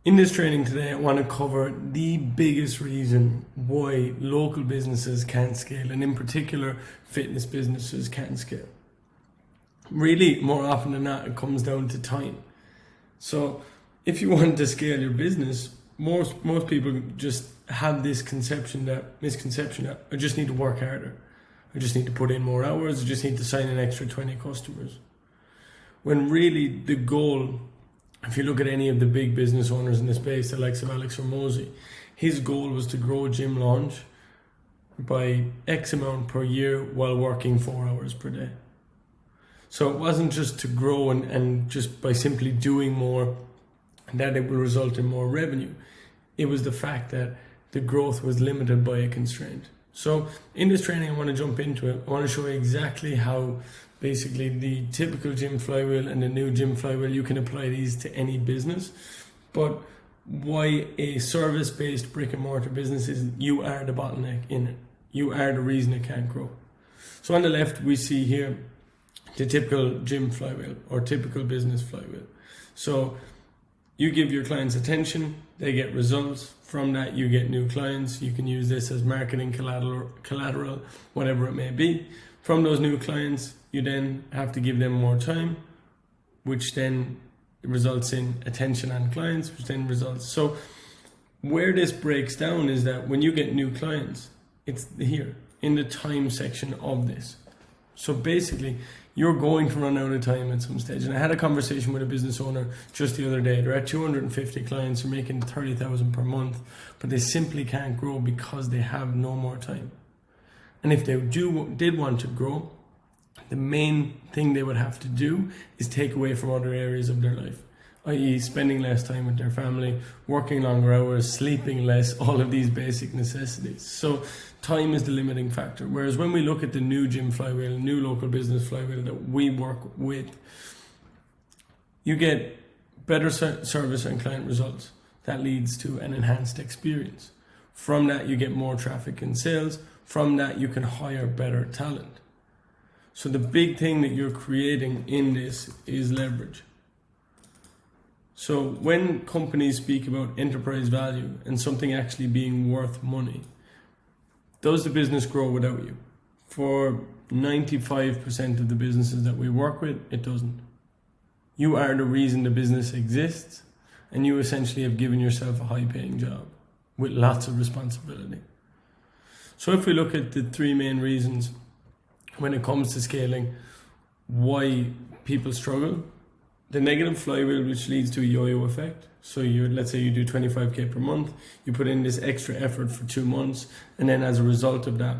In this training today, I want to cover the biggest reason why local businesses can't scale, and in particular, fitness businesses can't scale. Really, more often than not, it comes down to time. So if you want to scale your business, most people just have this misconception that I just need to work harder. I just need to put in more hours. I just need to sign an extra 20 customers. When really the goal, if you look at any of the big business owners in the space, the likes of Alex Hormozi, his goal was to grow Gym Launch by X amount per year while working 4 hours per day. So it wasn't just to grow and just by simply doing more that it will result in more revenue. It was the fact that the growth was limited by a constraint. So in this training, I want to jump into it. I want to show you exactly how basically the typical gym flywheel and the new gym flywheel, you can apply these to any business, but why a service-based brick and mortar business is you are the bottleneck in it. You are the reason it can't grow. So on the left, we see here the typical gym flywheel or typical business flywheel. So you give your clients attention, they get results. From that, you get new clients. You can use this as marketing collateral, whatever it may be. From those new clients, you then have to give them more time, which then results in attention on clients, which then results. So where this breaks down is that when you get new clients, it's here in the time section of this. So basically, you're going to run out of time at some stage. And I had a conversation with a business owner just the other day. They're at 250 clients, they're making 30,000 per month, but they simply can't grow because they have no more time. And if they did want to grow, the main thing they would have to do is take away from other areas of their life, i.e. spending less time with their family, working longer hours, sleeping less, all of these basic necessities. So time is the limiting factor. Whereas when we look at the new gym flywheel, new local business flywheel that we work with, you get better service and client results. That leads to an enhanced experience. From that, you get more traffic and sales. From that, you can hire better talent. So the big thing that you're creating in this is leverage. So when companies speak about enterprise value and something actually being worth money, does the business grow without you? For 95% of the businesses that we work with, it doesn't. You are the reason the business exists, and you essentially have given yourself a high-paying job with lots of responsibility. So if we look at the three main reasons when it comes to scaling, why people struggle, the negative flywheel, which leads to a yo-yo effect. So let's say you do 25K per month, you put in this extra effort for 2 months, and then as a result of that,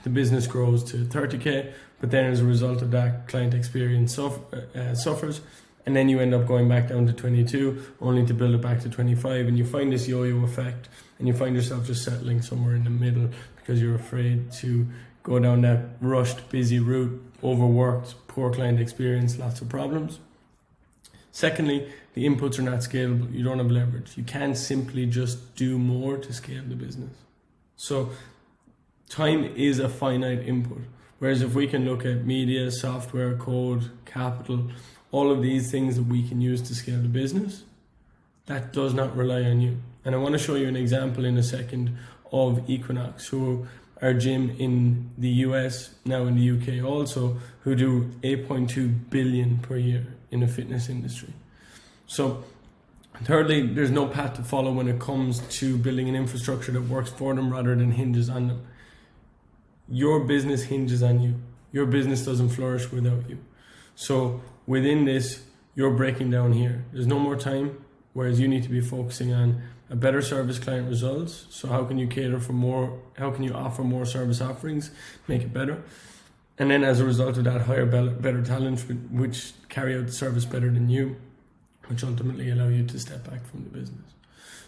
the business grows to 30K, but then as a result of that, client experience suffers, and then you end up going back down to 22, only to build it back to 25, and you find this yo-yo effect, and you find yourself just settling somewhere in the middle because you're afraid to go down that rushed, busy route, overworked, poor client experience, lots of problems. Secondly, the inputs are not scalable. You don't have leverage. You can't simply just do more to scale the business. So time is a finite input. Whereas if we can look at media, software, code, capital, all of these things that we can use to scale the business, that does not rely on you. And I want to show you an example in a second of Equinox, who are a gym in the US, now in the UK also, who do 8.2 billion per year in the fitness industry. So thirdly, there's no path to follow when it comes to building an infrastructure that works for them rather than hinges on them. Your business hinges on you. Your business doesn't flourish without you. So within this, you're breaking down here. There's no more time, whereas you need to be focusing on a better service client results. So how can you cater for more? How can you offer more service offerings, make it better? And then as a result of that, hire better talent, which carry out the service better than you, which ultimately allow you to step back from the business.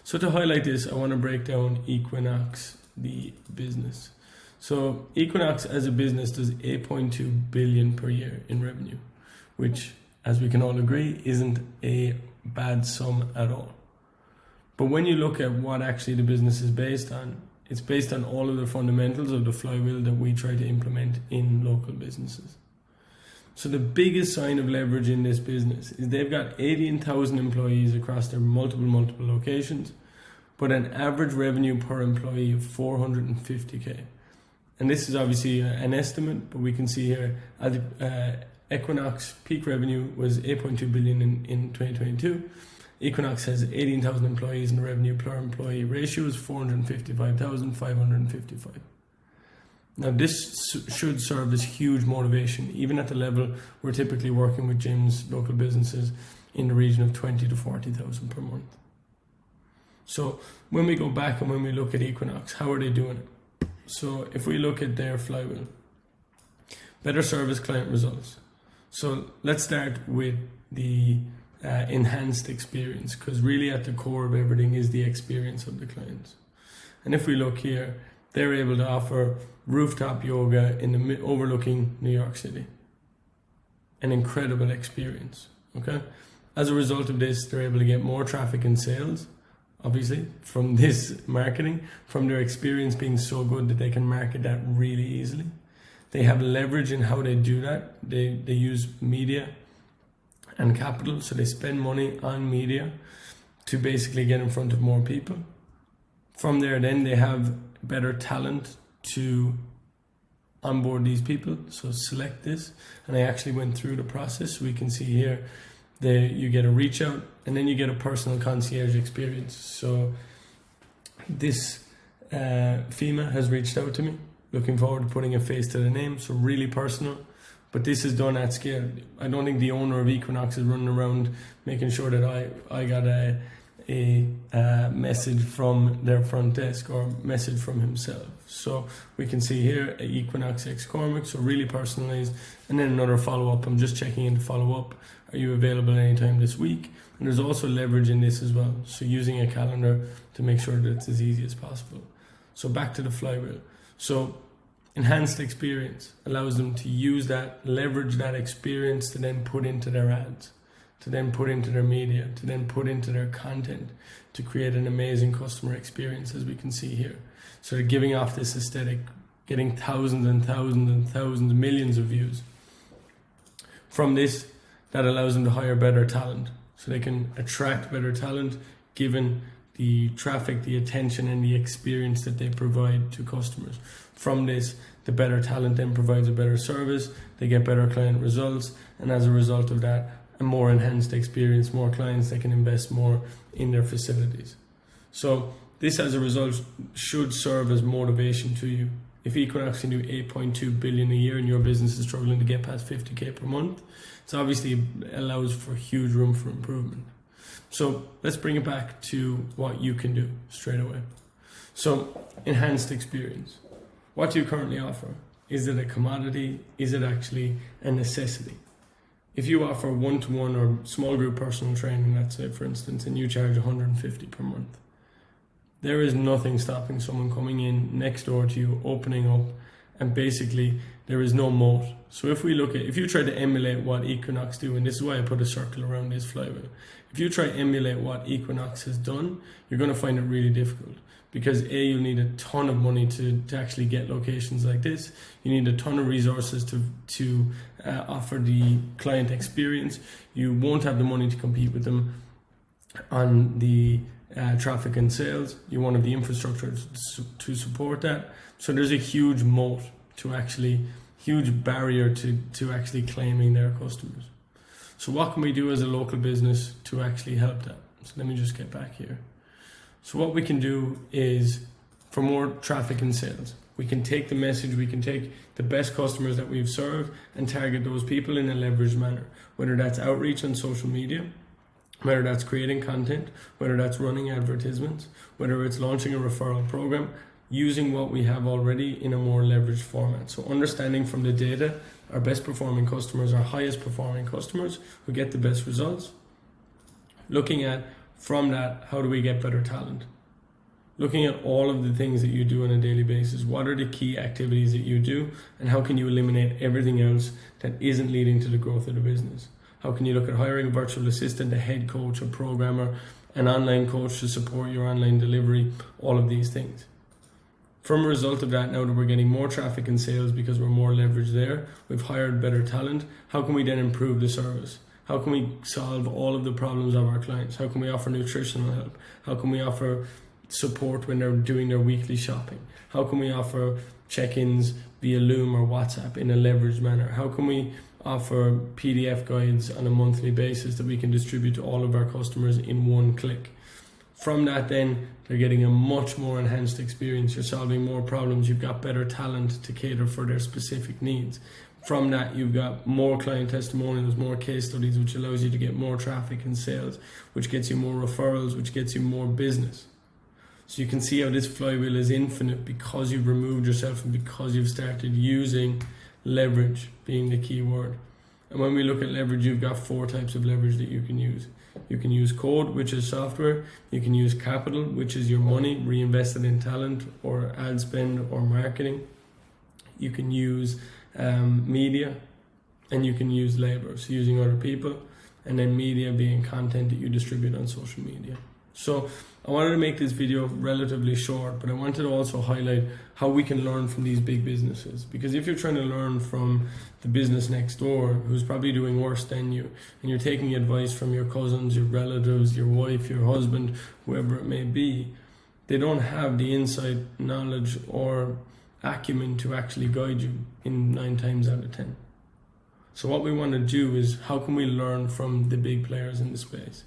So to highlight this, I want to break down Equinox, the business. So Equinox as a business does 8.2 billion per year in revenue, which, as we can all agree, isn't a bad sum at all. But when you look at what actually the business is based on, it's based on all of the fundamentals of the flywheel that we try to implement in local businesses. So the biggest sign of leverage in this business is they've got 18,000 employees across their multiple locations, but an average revenue per employee of 450k. And this is obviously an estimate, but we can see here Equinox peak revenue was 8.2 billion in 2022. Equinox has 18,000 employees and the revenue per employee ratio is 455,555. Now this should serve as huge motivation, even at the level we're typically working with gyms, local businesses in the region of 20 to 40,000 per month. So when we go back and when we look at Equinox, how are they doing it? So if we look at their flywheel, better service, client results. So let's start with the enhanced experience, because really at the core of everything is the experience of the clients. And if we look here, they're able to offer rooftop yoga overlooking New York City. An incredible experience, okay? As a result of this, they're able to get more traffic and sales, obviously, from this marketing, from their experience being so good that they can market that really easily. They have leverage in how they do that. They use media and capital, so they spend money on media to basically get in front of more people. From there, then they have better talent to onboard these people, so select this. And I actually went through the process. We can see here you get a reach out and then you get a personal concierge experience. So this FEMA has reached out to me, looking forward to putting a face to the name, so really personal. But this is done at scale. I don't think the owner of Equinox is running around making sure that I got a message from their front desk or message from himself. So we can see here Equinox X Cormac, so really personalized. And then another follow-up. I'm just checking in to follow up. Are you available anytime this week? And there's also leverage in this as well. So using a calendar to make sure that it's as easy as possible. So back to the flywheel. So enhanced experience allows them to use that, leverage that experience to then put into their ads, to then put into their media, to then put into their content, to create an amazing customer experience, as we can see here. So they're giving off this aesthetic, getting thousands and thousands and thousands, millions of views. From this, that allows them to hire better talent. So they can attract better talent given the traffic, the attention, and the experience that they provide to customers. From this, the better talent then provides a better service, they get better client results, and as a result of that, a more enhanced experience, more clients that can invest more in their facilities. So this, as a result, should serve as motivation to you. If Equinox can do 8.2 billion a year and your business is struggling to get past 50k per month, it obviously allows for huge room for improvement. So let's bring it back to what you can do straight away. So enhanced experience. What do you currently offer? Is it a commodity? Is it actually a necessity? If you offer one-to-one or small group personal training, let's say for instance, and you charge 150 per month, there is nothing stopping someone coming in next door to you, opening up, and basically there is no moat. So if you try to emulate what Equinox do, and this is why I put a circle around this flywheel, if you try to emulate what Equinox has done, you're going to find it really difficult. Because you'll need a ton of money to actually get locations like this. You need a ton of resources to offer the client experience. You won't have the money to compete with them on the traffic and sales. You won't have the infrastructure to support that. So there's a huge moat huge barrier to actually claiming their customers. So what can we do as a local business to actually help that? So let me just get back here. So what we can do is, for more traffic and sales, we can take the message, we can take the best customers that we've served and target those people in a leveraged manner, whether that's outreach on social media, whether that's creating content, whether that's running advertisements, whether it's launching a referral program, using what we have already in a more leveraged format. So understanding from the data, our best performing customers, our highest performing customers who get the best results. Looking at, from that, how do we get better talent? Looking at all of the things that you do on a daily basis. What are the key activities that you do, and how can you eliminate everything else that isn't leading to the growth of the business? How can you look at hiring a virtual assistant, a head coach, a programmer, an online coach to support your online delivery, all of these things. From a result of that, now that we're getting more traffic and sales because we're more leveraged there, we've hired better talent. How can we then improve the service? How can we solve all of the problems of our clients? How can we offer nutritional help? How can we offer support when they're doing their weekly shopping? How can we offer check-ins via Loom or WhatsApp in a leveraged manner? How can we offer PDF guides on a monthly basis that we can distribute to all of our customers in one click? From that, then they're getting a much more enhanced experience. You're solving more problems. You've got better talent to cater for their specific needs. From that, you've got more client testimonials, more case studies, which allows you to get more traffic and sales, which gets you more referrals, which gets you more business. So you can see how this flywheel is infinite because you've removed yourself and because you've started using leverage being the key word. And when we look at leverage, you've got 4 types of leverage that you can use. You can use code, which is software. You can use capital, which is your money reinvested in talent or ad spend or marketing. You can use media, and you can use labor, so using other people, and then media being content that you distribute on social media. So I wanted to make this video relatively short, but I wanted to also highlight how we can learn from these big businesses. Because if you're trying to learn from the business next door, who's probably doing worse than you, and you're taking advice from your cousins, your relatives, your wife, your husband, whoever it may be, they don't have the insight, knowledge, or acumen to actually guide you in 9 times out of 10. So what we want to do is, how can we learn from the big players in the space?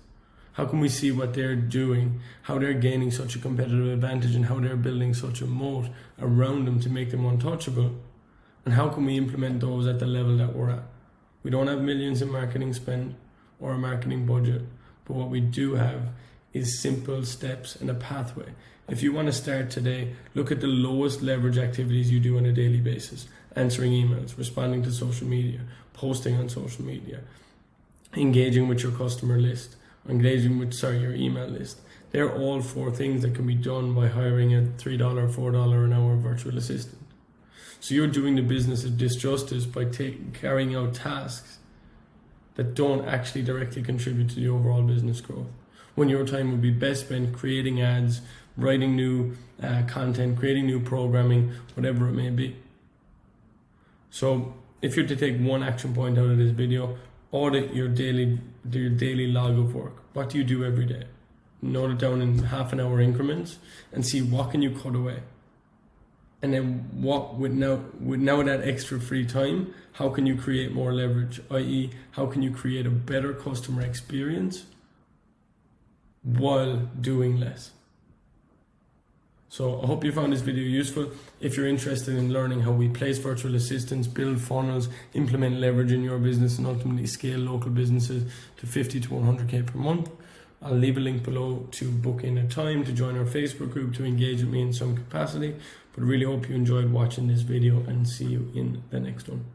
How can we see what they're doing, how they're gaining such a competitive advantage, and how they're building such a moat around them to make them untouchable? And how can we implement those at the level that we're at? We don't have millions in marketing spend or a marketing budget, but what we do have is simple steps and a pathway. If you want to start today, look at the lowest leverage activities you do on a daily basis. Answering emails, responding to social media, posting on social media, engaging with your customer list, engaging with your email list. They're all 4 things that can be done by hiring a $3, $4 an hour virtual assistant. So you're doing the business a disjustice by carrying out tasks that don't actually directly contribute to the overall business growth, when your time would be best spent creating ads, writing new content, creating new programming, whatever it may be. So if you're to take one action point out of this video, audit your daily log of work. What do you do every day? Note it down in half-an-hour increments and see what can you cut away. And then what with now that extra free time, how can you create more leverage? I.e., how can you create a better customer experience while doing less? So I hope you found this video useful. If you're interested in learning how we place virtual assistants, build funnels, implement leverage in your business, and ultimately scale local businesses to 50 to 100K per month, I'll leave a link below to book in a time to join our Facebook group to engage with me in some capacity. But really hope you enjoyed watching this video, and see you in the next one.